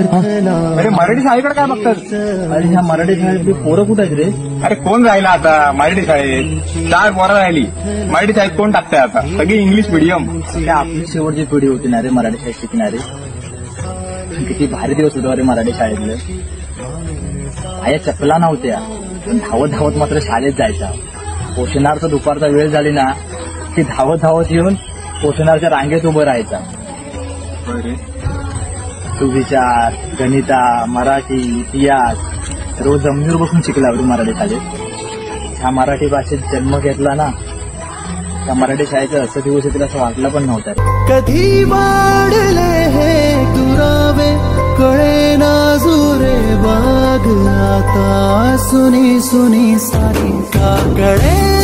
अरे मराठी शाळेकडे काय बघतात? अरे ह्या मराठी शाळेतली पोरं कुठे आहेत रे? अरे कोण राहिला आता मराठी शाळेत? 4 पोरं राहिली. मराठी शाळेत कोण टाकताय आता? सगळी इंग्लिश मीडियम. त्या आपली शेवटची पिढी होती ना रे मराठी शाळेत शिकणारी. किती भारी दिवस होते रे मराठी शाळेतले. आया चपला नव्हत्या, पण धावत धावत मात्र शाळेत जायचा. पोषणार्थ दुपारचा वेळ झाली ना की धावत धावत येऊन पोषणाच्या रांगेत उभं राहायचा. सुविचार, गणिता, मराठी, इतिहास रोज जमिनीवर बसून शिकला मराठी शाळेत. ह्या मराठी भाषेत जन्म घेतला ना, त्या मराठी शाळेचं असं दिवस येतील असं वाटलं पण नव्हतं. कधी वाढले हे दुरावे कळे ना जुरे बाग आता सुनी सुनी सारी का कळे